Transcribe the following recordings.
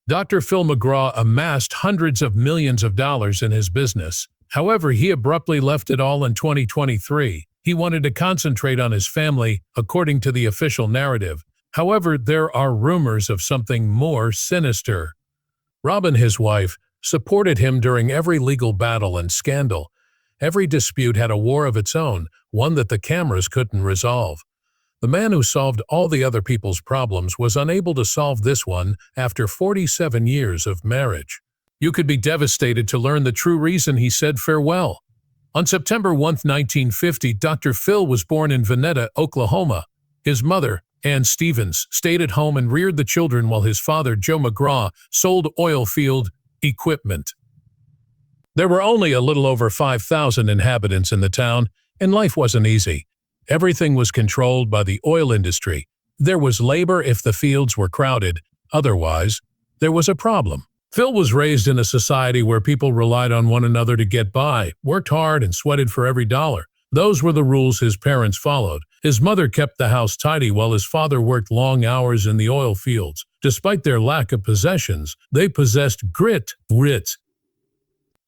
Dr. Phil McGraw amassed hundreds of millions of dollars in his business. However, he abruptly left it all in 2023. He wanted to concentrate on his family, according to the official narrative. However, there are rumors of something more sinister. Robin, his wife, supported him during every legal battle and scandal. Every dispute had a war of its own, one that the cameras couldn't resolve. The man who solved all the other people's problems was unable to solve this one after 47 years of marriage. You could be devastated to learn the true reason he said farewell. On September 1, 1950, Dr. Phil was born in Vineta, Oklahoma. His mother, Ann Stevens, stayed at home and reared the children while his father, Joe McGraw, sold oil field equipment. There were only a little over 5,000 inhabitants in the town, and life wasn't easy. Everything was controlled by the oil industry. There was labor if the fields were crowded. Otherwise, there was a problem. Phil was raised in a society where people relied on one another to get by, worked hard, and sweated for every dollar. Those were the rules his parents followed. His mother kept the house tidy while his father worked long hours in the oil fields. Despite their lack of possessions, they possessed grit.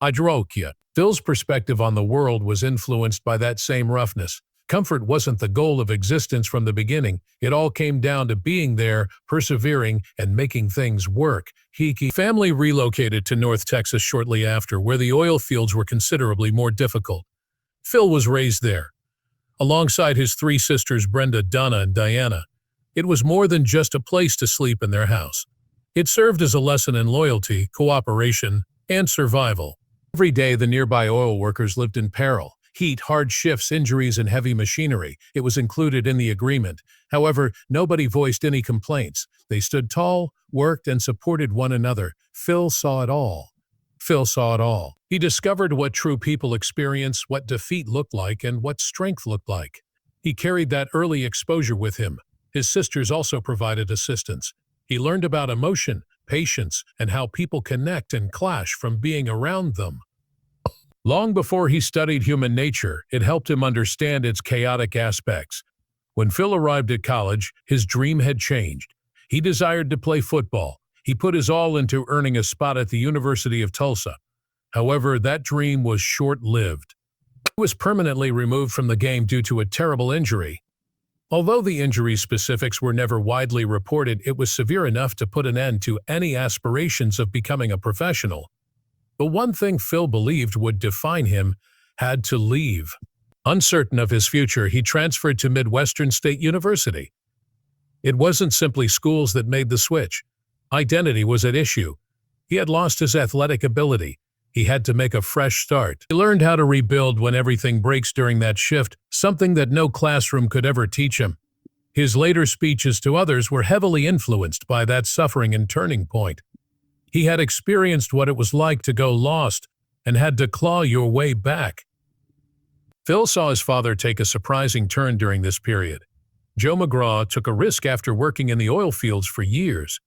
Hydrokia. Phil's perspective on the world was influenced by that same roughness. Comfort wasn't the goal of existence from the beginning. It all came down to being there, persevering, and making things work. Family relocated to North Texas shortly after, where the oil fields were considerably more difficult. Phil was raised there, alongside his three sisters Brenda, Donna, and Diana. It was more than just a place to sleep in their house. It served as a lesson in loyalty, cooperation, and survival. Every day, the nearby oil workers lived in peril. Heat, hard shifts, injuries, and heavy machinery. It was included in the agreement. However, nobody voiced any complaints. They stood tall, worked, and supported one another. Phil saw it all. He discovered what true people experience, what defeat looked like, and what strength looked like. He carried that early exposure with him. His sisters also provided assistance. He learned about emotion, patience, and how people connect and clash from being around them. Long before he studied human nature, it helped him understand its chaotic aspects. When Phil arrived at college, his dream had changed. He desired to play football. He put his all into earning a spot at the University of Tulsa. However, that dream was short-lived. He was permanently removed from the game due to a terrible injury. Although the injury's specifics were never widely reported, it was severe enough to put an end to any aspirations of becoming a professional. The one thing Phil believed would define him had to leave. Uncertain of his future, he transferred to Midwestern State University. It wasn't simply schools that made the switch. Identity was at issue. He had lost his athletic ability. He had to make a fresh start. He learned how to rebuild when everything breaks during that shift, something that no classroom could ever teach him. His later speeches to others were heavily influenced by that suffering and turning point. He had experienced what it was like to go lost and had to claw your way back. Phil saw his father take a surprising turn during this period. Joe McGraw took a risk after working in the oil fields for years.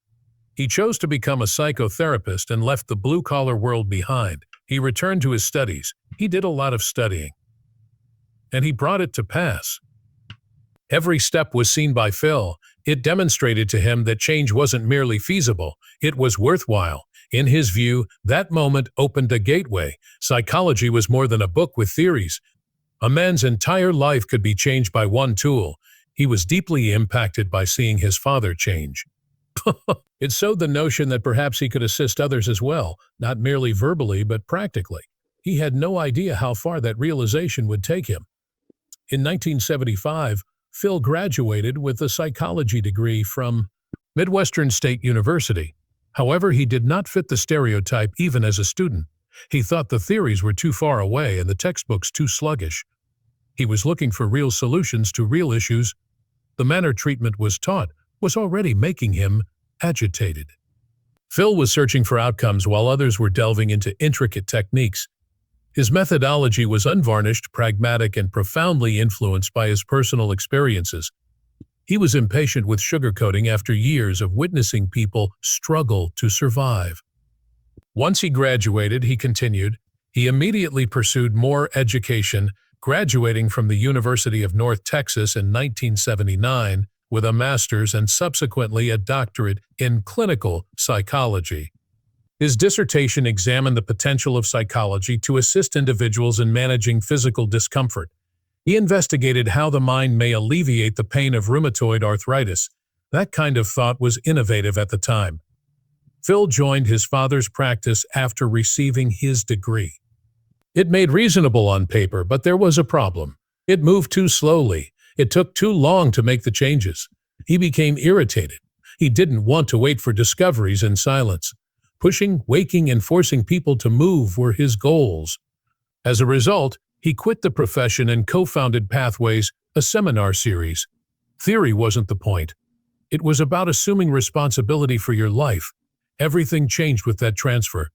He chose to become a psychotherapist and left the blue-collar world behind. He returned to his studies. He did a lot of studying, and he brought it to pass. Every step was seen by Phil. It demonstrated to him that change wasn't merely feasible, it was worthwhile. In his view, that moment opened a gateway. Psychology was more than a book with theories. A man's entire life could be changed by one tool. He was deeply impacted by seeing his father change. It sowed the notion that perhaps he could assist others as well, not merely verbally but practically. He had no idea how far that realization would take him. In 1975, Phil graduated with a psychology degree from Midwestern State University. However, he did not fit the stereotype even as a student. He thought the theories were too far away and the textbooks too sluggish. He was looking for real solutions to real issues. The manner treatment was taught was already making him agitated. Phil was searching for outcomes while others were delving into intricate techniques. His methodology was unvarnished, pragmatic, and profoundly influenced by his personal experiences. He was impatient with sugarcoating after years of witnessing people struggle to survive. Once he graduated, he continued. He immediately pursued more education, graduating from the University of North Texas in 1979 with a master's and subsequently a doctorate in clinical psychology. His dissertation examined the potential of psychology to assist individuals in managing physical discomfort. He investigated how the mind may alleviate the pain of rheumatoid arthritis. That kind of thought was innovative at the time. Phil joined his father's practice after receiving his degree. It made reasonable on paper, but there was a problem. It moved too slowly. It took too long to make the changes. He became irritated. He didn't want to wait for discoveries in silence. Pushing, waking, and forcing people to move were his goals. As a result, he quit the profession and co-founded Pathways, a seminar series. Theory wasn't the point. It was about assuming responsibility for your life. Everything changed with that transfer.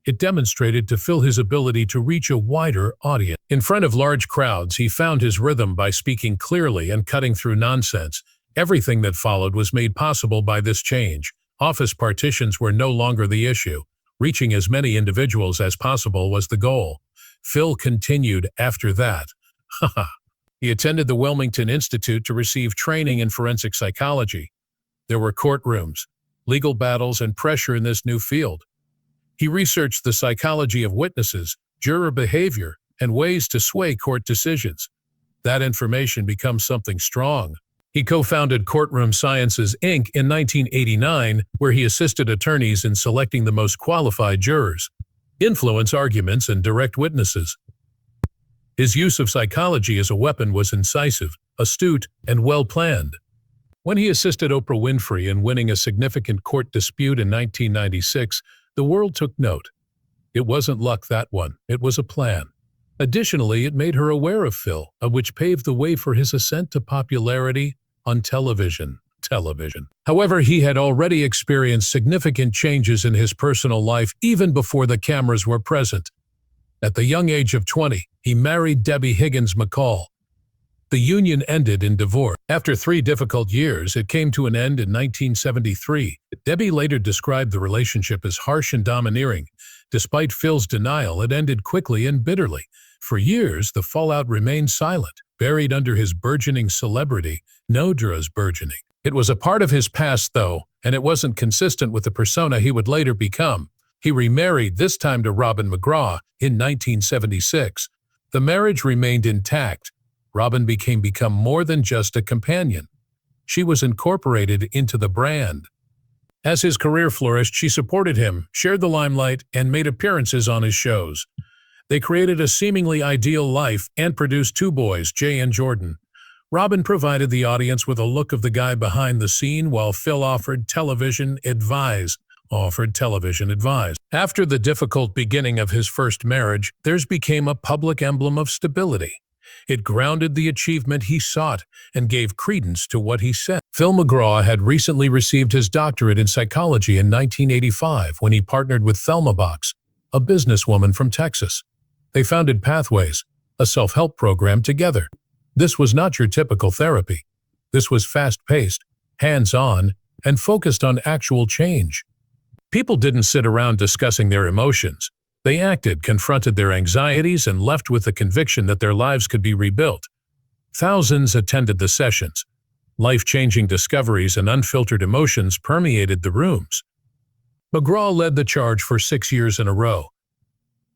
It demonstrated to Phil his ability to reach a wider audience. In front of large crowds, he found his rhythm by speaking clearly and cutting through nonsense. Everything that followed was made possible by this change. Office partitions were no longer the issue. Reaching as many individuals as possible was the goal. Phil continued after that. He attended the Wilmington Institute to receive training in forensic psychology. There were courtrooms, legal battles, and pressure in this new field. He researched the psychology of witnesses, juror behavior, and ways to sway court decisions. That information becomes something strong. He co-founded Courtroom Sciences, Inc. in 1989, where he assisted attorneys in selecting the most qualified jurors, influence arguments, and direct witnesses. His use of psychology as a weapon was incisive, astute, and well-planned. When he assisted Oprah Winfrey in winning a significant court dispute in 1996, the world took note. It wasn't luck, that one. It was a plan. Additionally, it made her aware of Phil, which paved the way for his ascent to popularity on television. However, he had already experienced significant changes in his personal life even before the cameras were present. At the young age of 20, he married Debbie Higgins McCall. The union ended in divorce. After 3 difficult years, it came to an end in 1973. Debbie later described the relationship as harsh and domineering. Despite Phil's denial, it ended quickly and bitterly. For years, the fallout remained silent, buried under his burgeoning celebrity, Nodra's burgeoning. It was a part of his past, though, and it wasn't consistent with the persona he would later become. He remarried, this time to Robin McGraw, in 1976. The marriage remained intact. Robin became more than just a companion. She was incorporated into the brand. As his career flourished, she supported him, shared the limelight, and made appearances on his shows. They created a seemingly ideal life and produced 2 boys, Jay and Jordan. Robin provided the audience with a look of the guy behind the scene, while Phil offered television advice. After the difficult beginning of his first marriage, theirs became a public emblem of stability. It grounded the achievement he sought and gave credence to what he said. Phil McGraw had recently received his doctorate in psychology in 1985 when he partnered with Thelma Box, a businesswoman from Texas. They founded Pathways, a self-help program, together. This was not your typical therapy. This was fast-paced, hands-on, and focused on actual change. People didn't sit around discussing their emotions. They acted, confronted their anxieties, and left with the conviction that their lives could be rebuilt. Thousands attended the sessions. Life-changing discoveries and unfiltered emotions permeated the rooms. McGraw led the charge for 6 years in a row.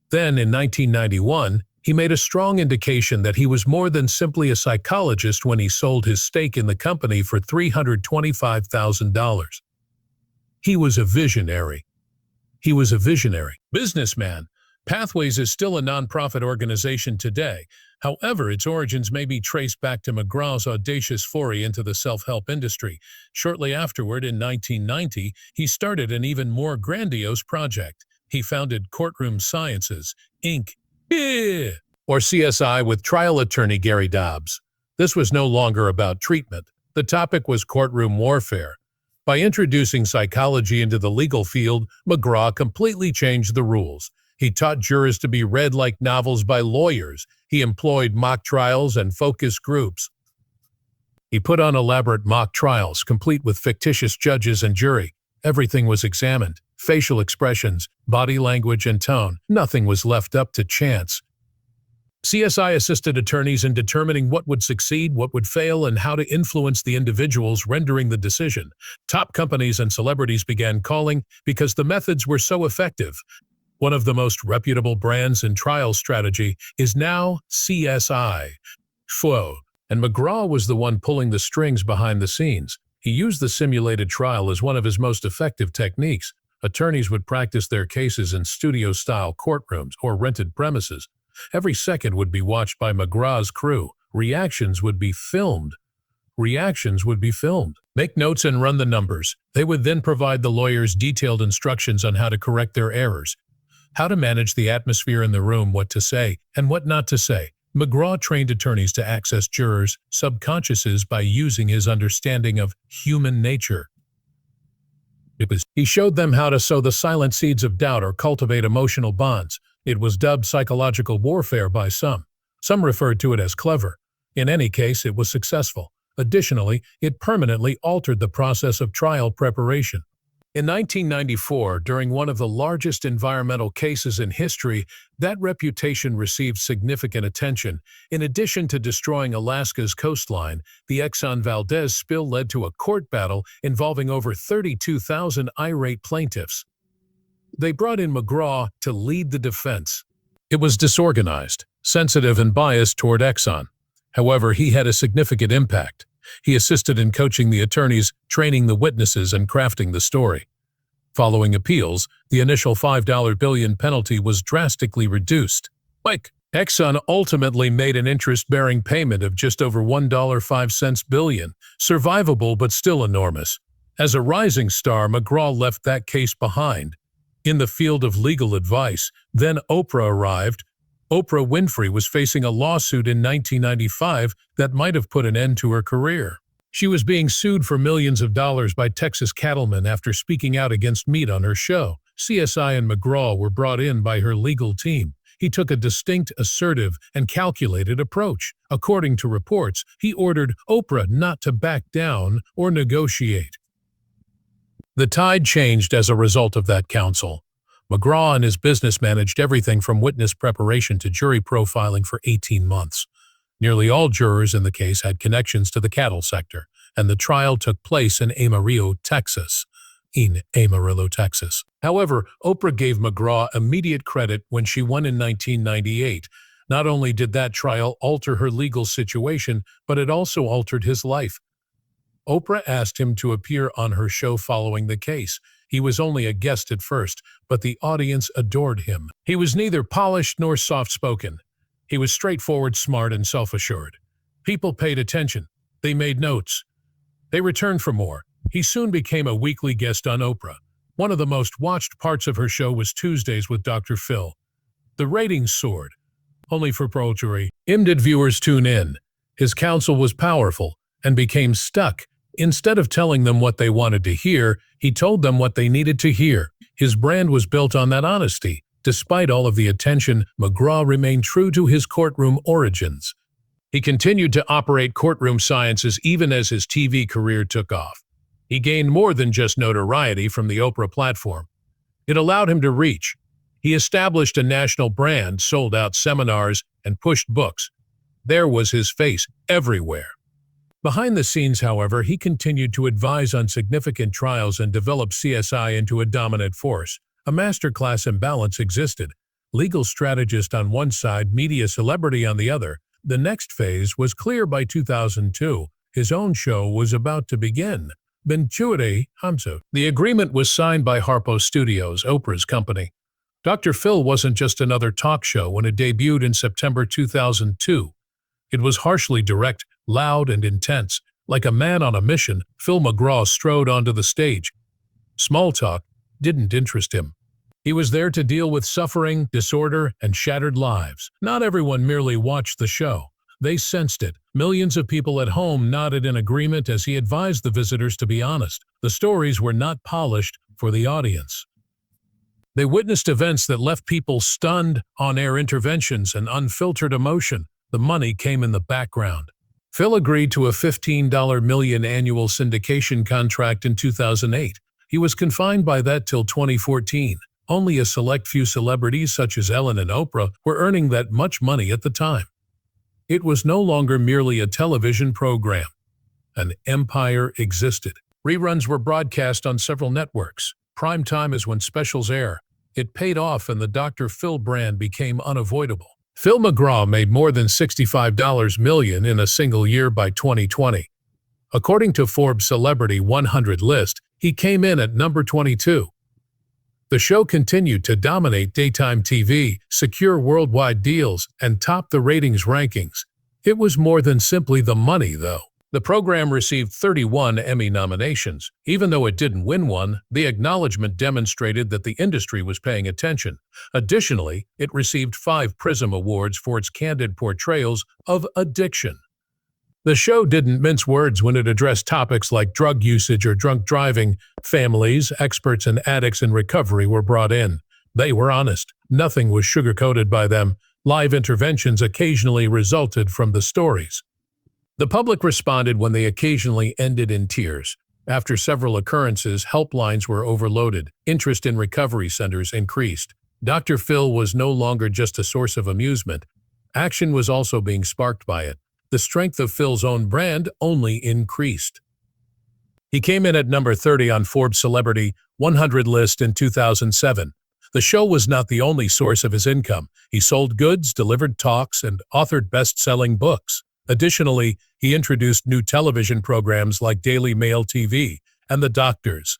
Then, in 1991, he made a strong indication that he was more than simply a psychologist when he sold his stake in the company for $325,000. He was a visionary. Businessman. Pathways is still a nonprofit organization today. However, its origins may be traced back to McGraw's audacious foray into the self-help industry. Shortly afterward, in 1990, he started an even more grandiose project. He founded Courtroom Sciences, Inc., or CSI, with trial attorney Gary Dobbs. This was no longer about treatment. The topic was courtroom warfare. By introducing psychology into the legal field, McGraw completely changed the rules. He taught jurors to be read like novels by lawyers. He employed mock trials and focus groups. He put on elaborate mock trials, complete with fictitious judges and jury. Everything was examined. Facial expressions, body language, and tone. Nothing was left up to chance. CSI assisted attorneys in determining what would succeed, what would fail, and how to influence the individuals rendering the decision. Top companies and celebrities began calling because the methods were so effective. One of the most reputable brands in trial strategy is now CSI. Flo. And McGraw was the one pulling the strings behind the scenes. He used the simulated trial as one of his most effective techniques. Attorneys would practice their cases in studio-style courtrooms or rented premises. Every second would be watched by McGraw's crew. Reactions would be filmed. Make notes and run the numbers. They would then provide the lawyers detailed instructions on how to correct their errors, how to manage the atmosphere in the room, what to say, and what not to say. McGraw trained attorneys to access jurors' subconsciouses by using his understanding of human nature. He showed them how to sow the silent seeds of doubt or cultivate emotional bonds. It was dubbed psychological warfare by some. Some referred to it as clever. In any case, it was successful. Additionally, it permanently altered the process of trial preparation. In 1994, during one of the largest environmental cases in history, that reputation received significant attention. In addition to destroying Alaska's coastline, the Exxon Valdez spill led to a court battle involving over 32,000 irate plaintiffs. They brought in McGraw to lead the defense. It was disorganized, sensitive, and biased toward Exxon. However, he had a significant impact. He assisted in coaching the attorneys, training the witnesses, and crafting the story. Following appeals, the initial $5 billion penalty was drastically reduced. Exxon ultimately made an interest-bearing payment of just over $1.05 billion, survivable but still enormous. As a rising star, McGraw left that case behind. In the field of legal advice, then Oprah arrived. Oprah Winfrey was facing a lawsuit in 1995 that might have put an end to her career. She was being sued for millions of dollars by Texas cattlemen after speaking out against meat on her show. CSI and McGraw were brought in by her legal team. He took a distinct, assertive, and calculated approach. According to reports, he ordered Oprah not to back down or negotiate. The tide changed as a result of that counsel. McGraw and his business managed everything from witness preparation to jury profiling for 18 months. Nearly all jurors in the case had connections to the cattle sector, and the trial took place in Amarillo, Texas. However, Oprah gave McGraw immediate credit when she won in 1998. Not only did that trial alter her legal situation, but it also altered his life. Oprah asked him to appear on her show following the case. He was only a guest at first, but the audience adored him. He was neither polished nor soft-spoken. He was straightforward, smart, and self-assured. People paid attention. They made notes. They returned for more. He soon became a weekly guest on Oprah. One of the most watched parts of her show was Tuesdays with Dr. Phil. The ratings soared. Only for poultry. Did viewers tune in? His counsel was powerful and became stuck. Instead of telling them what they wanted to hear, he told them what they needed to hear. His brand was built on that honesty. Despite all of the attention, McGraw remained true to his courtroom origins. He continued to operate courtroom sciences even as his TV career took off. He gained more than just notoriety from the Oprah platform. It allowed him to reach. He established a national brand, sold out seminars, and pushed books. There was his face everywhere. Behind the scenes, however, he continued to advise on significant trials and develop CSI into a dominant force. A masterclass imbalance existed. Legal strategist on one side, media celebrity on the other. The next phase was clear by 2002. His own show was about to begin. Benchuere Hamza. The agreement was signed by Harpo Studios, Oprah's company. Dr. Phil wasn't just another talk show when it debuted in September 2002. It was harshly direct, loud, and intense. Like a man on a mission, Phil McGraw strode onto the stage. Small talk didn't interest him. He was there to deal with suffering, disorder, and shattered lives. Not everyone merely watched the show. They sensed it. Millions of people at home nodded in agreement as he advised the visitors to be honest. The stories were not polished for the audience. They witnessed events that left people stunned, on-air interventions, and unfiltered emotion. The money came in the background. Phil agreed to a $15 million annual syndication contract in 2008. He was confined by that till 2014. Only a select few celebrities such as Ellen and Oprah were earning that much money at the time. It was no longer merely a television program. An empire existed. Reruns were broadcast on several networks. Prime time is when specials air. It paid off and the Dr. Phil brand became unavoidable. Phil McGraw made more than $65 million in a single year by 2020. According to Forbes' Celebrity 100 list, he came in at number 22. The show continued to dominate daytime TV, secure worldwide deals, and top the ratings rankings. It was more than simply the money, though. The program received 31 Emmy nominations. Even though it didn't win one, the acknowledgement demonstrated that the industry was paying attention. Additionally, it received 5 Prism Awards for its candid portrayals of addiction. The show didn't mince words when it addressed topics like drug usage or drunk driving. Families, experts, and addicts in recovery were brought in. They were honest. Nothing was sugar-coated by them. Live interventions occasionally resulted from the stories. The public responded when they occasionally ended in tears. After several occurrences, helplines were overloaded. Interest in recovery centers increased. Dr. Phil was no longer just a source of amusement. Action was also being sparked by it. The strength of Phil's own brand only increased. He came in at number 30 on Forbes' Celebrity 100 list in 2007. The show was not the only source of his income. He sold goods, delivered talks, and authored best-selling books. Additionally, he introduced new television programs like Daily Mail TV and The Doctors.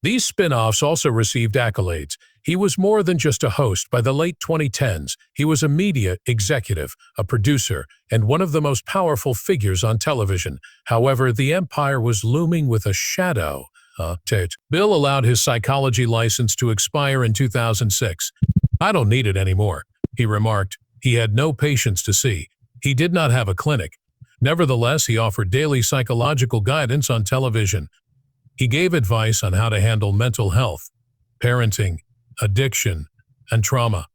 These spin-offs also received accolades. He was more than just a host. By the late 2010s, he was a media executive, a producer, and one of the most powerful figures on television. However, the empire was looming with a shadow. Bill allowed his psychology license to expire in 2006. "I don't need it anymore," he remarked. He had no patience to see. He did not have a clinic. Nevertheless, he offered daily psychological guidance on television. He gave advice on how to handle mental health, parenting, addiction, and trauma.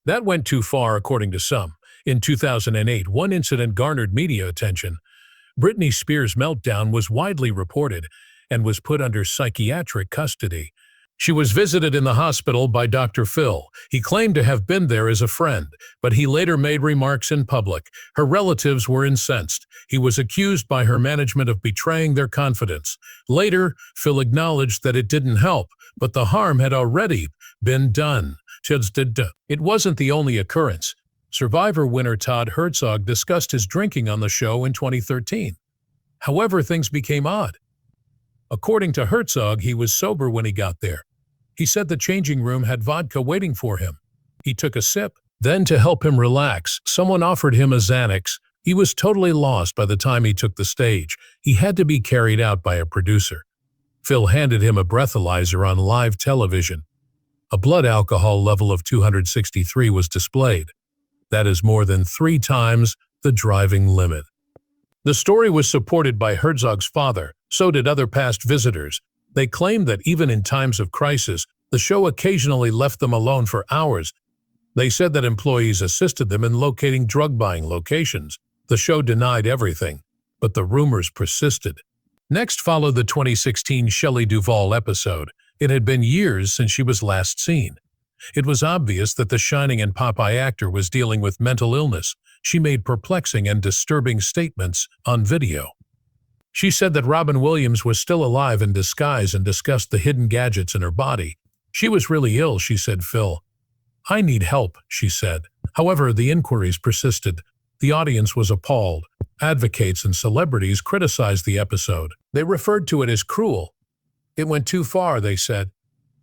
That went too far, according to some. In 2008, one incident garnered media attention. Britney Spears' meltdown was widely reported and was put under psychiatric custody. She was visited in the hospital by Dr. Phil. He claimed to have been there as a friend, but he later made remarks in public. Her relatives were incensed. He was accused by her management of betraying their confidence. Later, Phil acknowledged that it didn't help, but the harm had already been done. It wasn't the only occurrence. Survivor winner Todd Herzog discussed his drinking on the show in 2013. However, things became odd. According to Herzog, he was sober when he got there. He said the changing room had vodka waiting for him. He took a sip. Then, to help him relax, someone offered him a Xanax. He was totally lost by the time he took the stage. He had to be carried out by a producer. Phil handed him a breathalyzer on live television. A blood alcohol level of 263 was displayed. That is more than 3 times the driving limit. The story was supported by Herzog's father. So did other past visitors. They claimed that even in times of crisis, the show occasionally left them alone for hours. They said that employees assisted them in locating drug-buying locations. The show denied everything, but the rumors persisted. Next followed the 2016 Shelley Duvall episode. It had been years since she was last seen. It was obvious that the Shining and Popeye actor was dealing with mental illness. She made perplexing and disturbing statements on video. She said that Robin Williams was still alive in disguise and discussed the hidden gadgets in her body. She was really ill, she said. Phil, "I need help," she said. However, the inquiries persisted. The audience was appalled. Advocates and celebrities criticized the episode. They referred to it as cruel. It went too far, they said.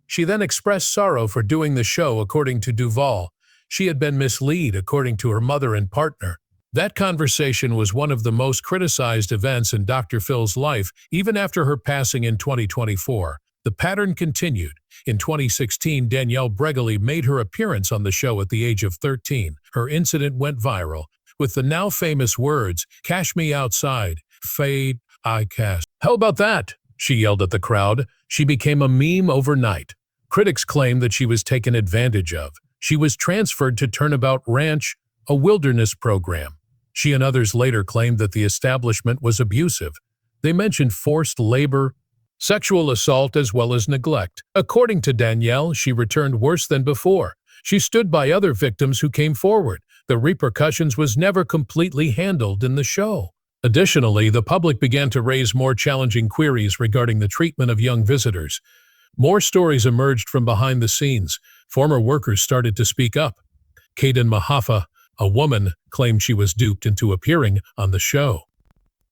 She then expressed sorrow for doing the show, according to Duvall. She had been misled, according to her mother and partner. That conversation was one of the most criticized events in Dr. Phil's life, even after her passing in 2024. The pattern continued. In 2016, Danielle Bregoli made her appearance on the show at the age of 13. Her incident went viral, with the now famous words, "Cash me outside, fade, I cash." "How about that?" she yelled at the crowd. She became a meme overnight. Critics claimed that she was taken advantage of. She was transferred to Turnabout Ranch, a wilderness program. She and others later claimed that the establishment was abusive. They mentioned forced labor, sexual assault as well as neglect. According to Danielle, she returned worse than before. She stood by other victims who came forward. The repercussions was never completely handled in the show. Additionally, the public began to raise more challenging queries regarding the treatment of young visitors. More stories emerged from behind the scenes. Former workers started to speak up. Kaden Mahafa, a woman, claimed she was duped into appearing on the show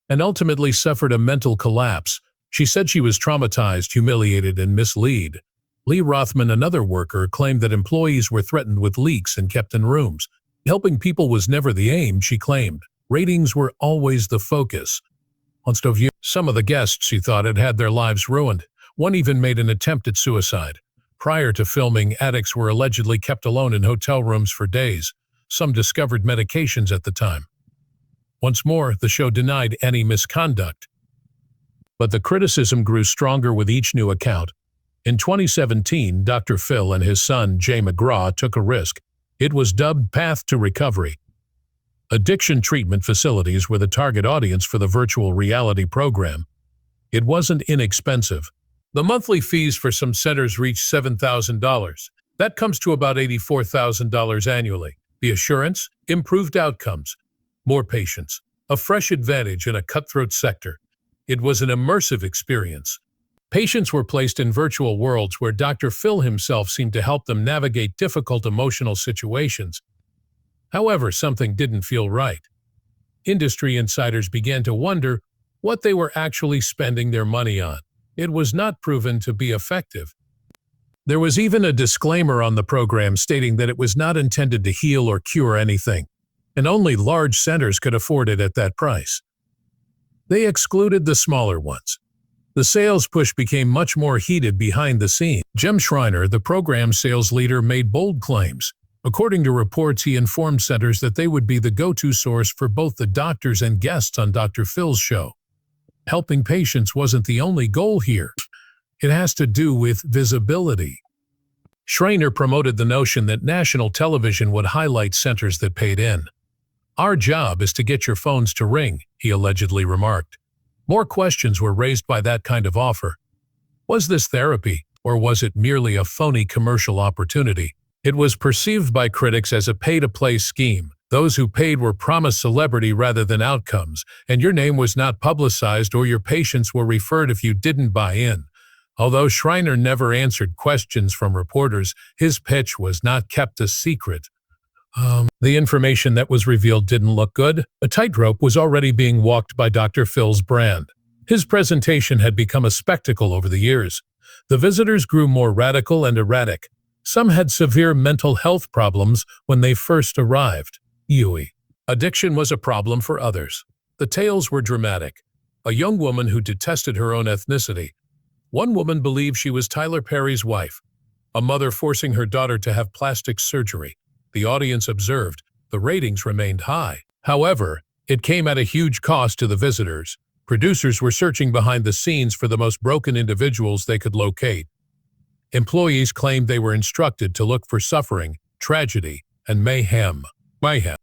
and ultimately suffered a mental collapse. She said she was traumatized, humiliated, and misled. Lee Rothman, another worker, claimed that employees were threatened with leaks and kept in rooms. Helping people was never the aim, she claimed. Ratings were always the focus. Some of the guests, she thought, had had their lives ruined. One even made an attempt at suicide. Prior to filming, addicts were allegedly kept alone in hotel rooms for days. Some discovered medications at the time. Once more, the show denied any misconduct. But the criticism grew stronger with each new account. In 2017, Dr. Phil and his son, Jay McGraw, took a risk. It was dubbed Path to Recovery. Addiction treatment facilities were the target audience for the virtual reality program. It wasn't inexpensive. The monthly fees for some centers reached $7,000. That comes to about $84,000 annually. The assurance? Improved outcomes. More patients. A fresh advantage in a cutthroat sector. It was an immersive experience. Patients were placed in virtual worlds where Dr. Phil himself seemed to help them navigate difficult emotional situations. However, something didn't feel right. Industry insiders began to wonder what they were actually spending their money on. It was not proven to be effective. There was even a disclaimer on the program stating that it was not intended to heal or cure anything, and only large centers could afford it at that price. They excluded the smaller ones. The sales push became much more heated behind the scenes. Jim Schreiner, the program sales leader, made bold claims. According to reports, he informed centers that they would be the go-to source for both the doctors and guests on Dr. Phil's show. Helping patients wasn't the only goal here. It has to do with visibility. Schreiner promoted the notion that national television would highlight centers that paid in. "Our job is to get your phones to ring," he allegedly remarked. More questions were raised by that kind of offer. Was this therapy, or was it merely a phony commercial opportunity? It was perceived by critics as a pay-to-play scheme. Those who paid were promised celebrity rather than outcomes, and your name was not publicized or your patients were referred if you didn't buy in. Although Schreiner never answered questions from reporters, his pitch was not kept a secret. The information that was revealed didn't look good. A tightrope was already being walked by Dr. Phil's brand. His presentation had become a spectacle over the years. The visitors grew more radical and erratic. Some had severe mental health problems when they first arrived. Addiction was a problem for others. The tales were dramatic. A young woman who detested her own ethnicity. One woman believed she was Tyler Perry's wife. A mother forcing her daughter to have plastic surgery. The audience observed. The ratings remained high. However, it came at a huge cost to the visitors. Producers were searching behind the scenes for the most broken individuals they could locate. Employees claimed they were instructed to look for suffering, tragedy, and mayhem.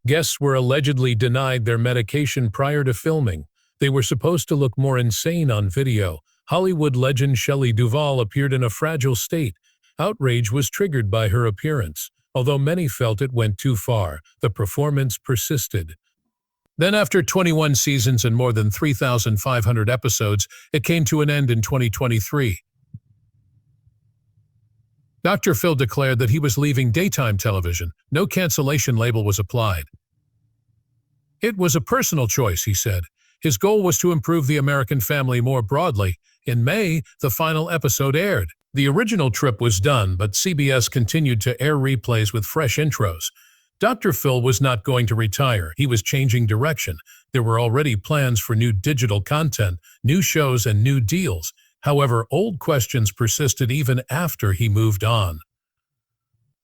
Guests were allegedly denied their medication prior to filming. They were supposed to look more insane on video. Hollywood legend Shelley Duvall appeared in a fragile state. Outrage was triggered by her appearance. Although many felt it went too far, the performance persisted. Then after 21 seasons and more than 3,500 episodes, it came to an end in 2023. Dr. Phil declared that he was leaving daytime television. No cancellation label was applied. It was a personal choice, he said. His goal was to improve the American family more broadly. In May, the final episode aired. The original trip was done, but CBS continued to air replays with fresh intros. Dr. Phil was not going to retire. He was changing direction. There were already plans for new digital content, new shows, and new deals. However, old questions persisted even after he moved on.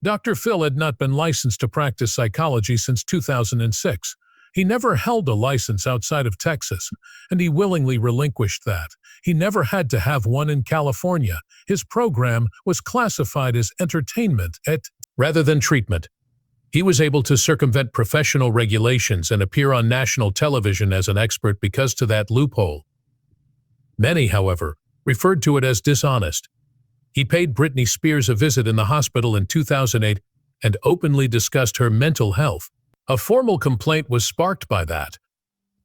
Dr. Phil had not been licensed to practice psychology since 2006. He never held a license outside of Texas, and he willingly relinquished that. He never had to have one in California. His program was classified as entertainment rather than treatment. He was able to circumvent professional regulations and appear on national television as an expert because of that loophole. Many, however, referred to it as dishonest. He paid Britney Spears a visit in the hospital in 2008 and openly discussed her mental health. A formal complaint was sparked by that.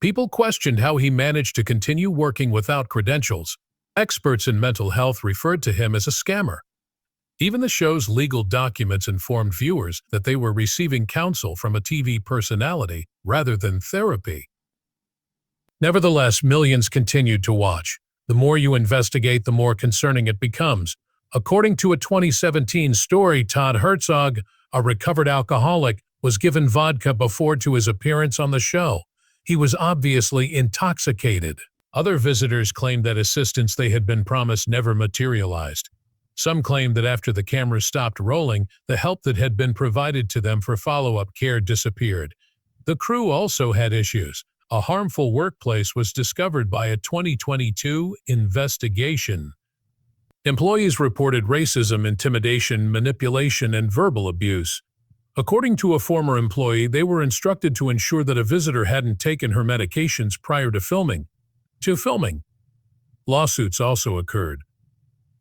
People questioned how he managed to continue working without credentials. Experts in mental health referred to him as a scammer. Even the show's legal documents informed viewers that they were receiving counsel from a TV personality rather than therapy. Nevertheless, millions continued to watch. The more you investigate, the more concerning it becomes. According to a 2017 story, Todd Herzog, a recovered alcoholic, was given vodka before to his appearance on the show. He was obviously intoxicated. Other visitors claimed that assistance they had been promised never materialized. Some claimed that after the cameras stopped rolling, the help that had been provided to them for follow-up care disappeared. The crew also had issues. A harmful workplace was discovered by a 2022 investigation. Employees reported racism, intimidation, manipulation, and verbal abuse. According to a former employee, they were instructed to ensure that a visitor hadn't taken her medications prior to filming. Lawsuits also occurred.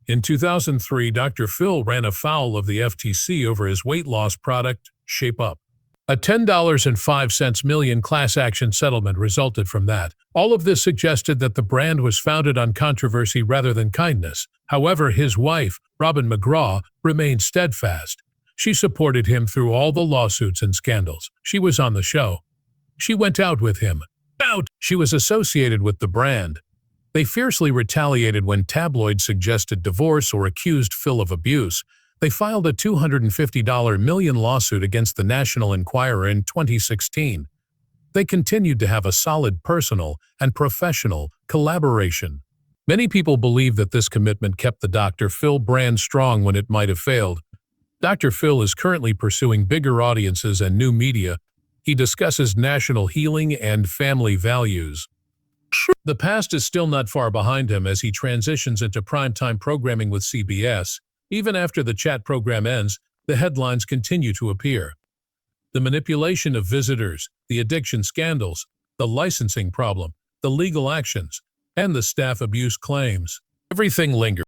In 2003, Dr. Phil ran afoul of the FTC over his weight loss product, Shape Up. A $10.05 million class action settlement resulted from that. All of this suggested that the brand was founded on controversy rather than kindness. However, his wife, Robin McGraw, remained steadfast. She supported him through all the lawsuits and scandals. She was on the show. She went out with him. She was associated with the brand. They fiercely retaliated when tabloids suggested divorce or accused Phil of abuse. They filed a $250 million lawsuit against the National Enquirer in 2016. They continued to have a solid personal and professional collaboration. Many people believe that this commitment kept the Dr. Phil brand strong when it might have failed. Dr. Phil is currently pursuing bigger audiences and new media. He discusses national healing and family values. The past is still not far behind him as he transitions into primetime programming with CBS. Even after the chat program ends, the headlines continue to appear. The manipulation of visitors, the addiction scandals, the licensing problem, the legal actions, and the staff abuse claims. Everything lingers.